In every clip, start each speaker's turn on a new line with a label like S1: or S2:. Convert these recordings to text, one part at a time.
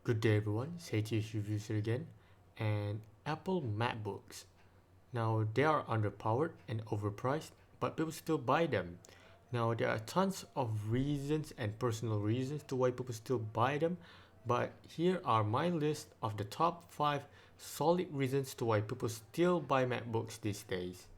S1: Good day everyone, it's HH Reviews here again, and Apple MacBooks. Now they are underpowered and overpriced, but people still buy them. Now there are tons of reasons and personal reasons to why people still buy them, but here are my list of the top 5 solid reasons to why people still buy MacBooks these days.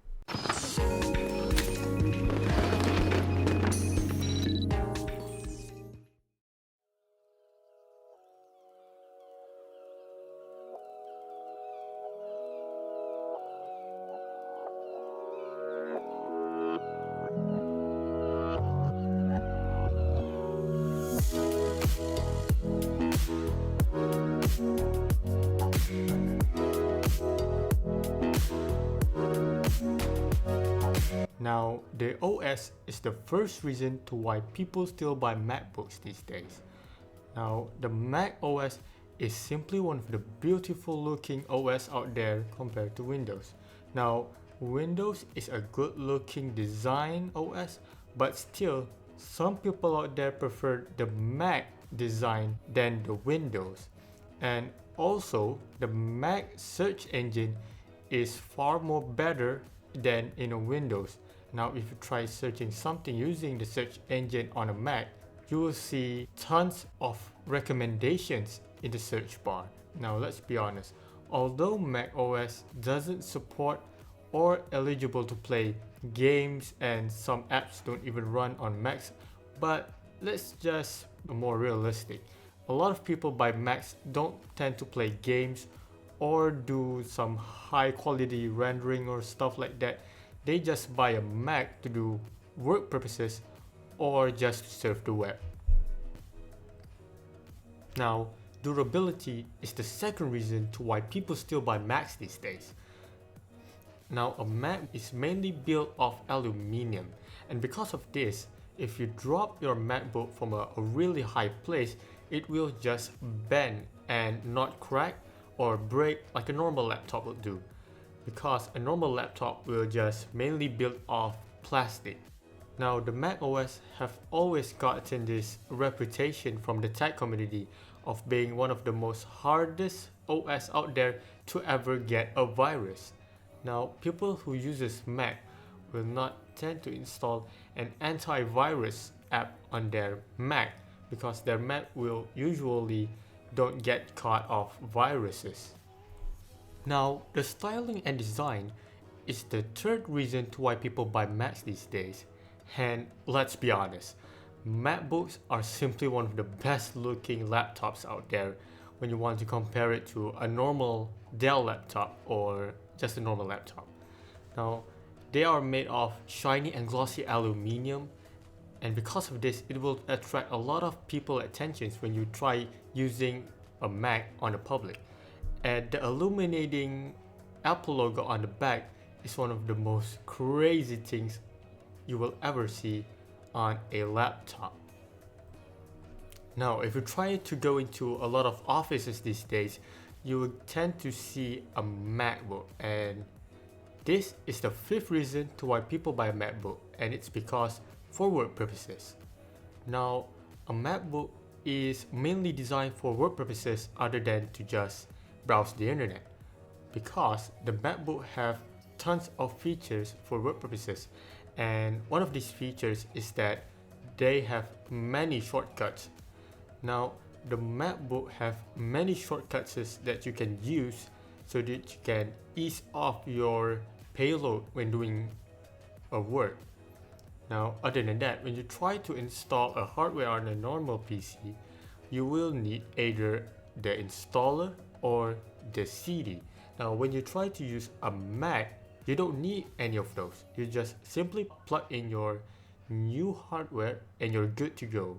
S1: Now, the OS is the first reason to why people still buy MacBooks these days. Now, the Mac OS is simply one of the beautiful looking OS out there compared to Windows. Now, Windows is a good looking design OS, but still, some people out there prefer the Mac design than the Windows. And also, the Mac search engine is far more better than in a Windows. Now, if you try searching something using the search engine on a Mac, you will see tons of recommendations in the search bar. Now, let's be honest, although Mac OS doesn't support or eligible to play games and some apps don't even run on Macs, but let's just be more realistic. A lot of people buy Macs don't tend to play games or do some high quality rendering or stuff like that. They just buy a Mac to do work purposes or just to surf the web. Now, durability is the second reason to why people still buy Macs these days. Now, a Mac is mainly built of aluminum, and because of this, if you drop your MacBook from a really high place, it will just bend and not crack or break like a normal laptop would do, because a normal laptop will just mainly built of plastic. Now, the Mac OS have always gotten this reputation from the tech community of being one of the most hardest OS out there to ever get a virus. Now, people who uses Mac will not tend to install an antivirus app on their Mac because their Mac will usually don't get caught of viruses. Now, the styling and design is the third reason to why people buy Macs these days. And let's be honest, MacBooks are simply one of the best looking laptops out there when you want to compare it to a normal Dell laptop or just a normal laptop. Now, they are made of shiny and glossy aluminum, and because of this, it will attract a lot of people's attentions when you try using a Mac on the public. And the illuminating Apple logo on the back is one of the most crazy things you will ever see on a laptop. Now, if you try to go into a lot of offices these days, you will tend to see a MacBook, and this is the fifth reason to why people buy a MacBook, and it's because for work purposes. Now, a MacBook is mainly designed for work purposes other than to just browse the internet, because the MacBook have tons of features for work purposes, and one of these features is that they have many shortcuts. Now, the MacBook have many shortcuts that you can use so that you can ease off your payload when doing a work. Now, other than that, when you try to install a hardware on a normal PC, you will need either the installer or the CD. Now, when you try to use a Mac, you don't need any of those. You just simply plug in your new hardware and you're good to go.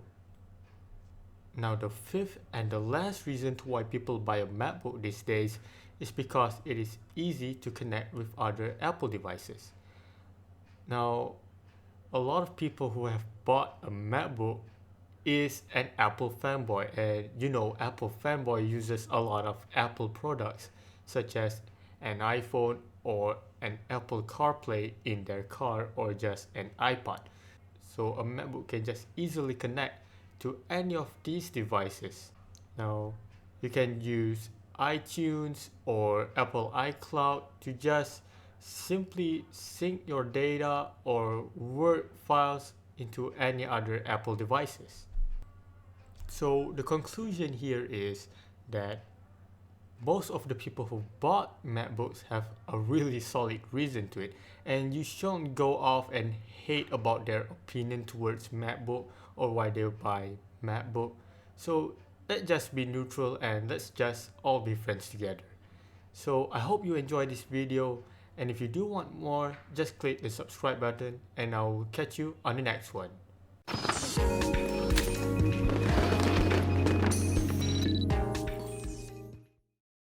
S1: Now, the fifth and the last reason to why people buy a MacBook these days is because it is easy to connect with other Apple devices. Now, a lot of people who have bought a MacBook is an Apple fanboy, and you know, Apple fanboy uses a lot of Apple products such as an iPhone or an Apple CarPlay in their car or just an iPod. So a MacBook can just easily connect to any of these devices. Now, You can use iTunes or Apple iCloud to just simply sync your data or Word files into any other Apple devices. So the conclusion here is that most of the people who bought MacBooks have a really solid reason to it, and you shouldn't go off and hate about their opinion towards MacBook or why they buy MacBook. So let's just be neutral and let's just all be friends together. So I hope you enjoyed this video, and if you do want more, just click the subscribe button and I'll catch you on the next one.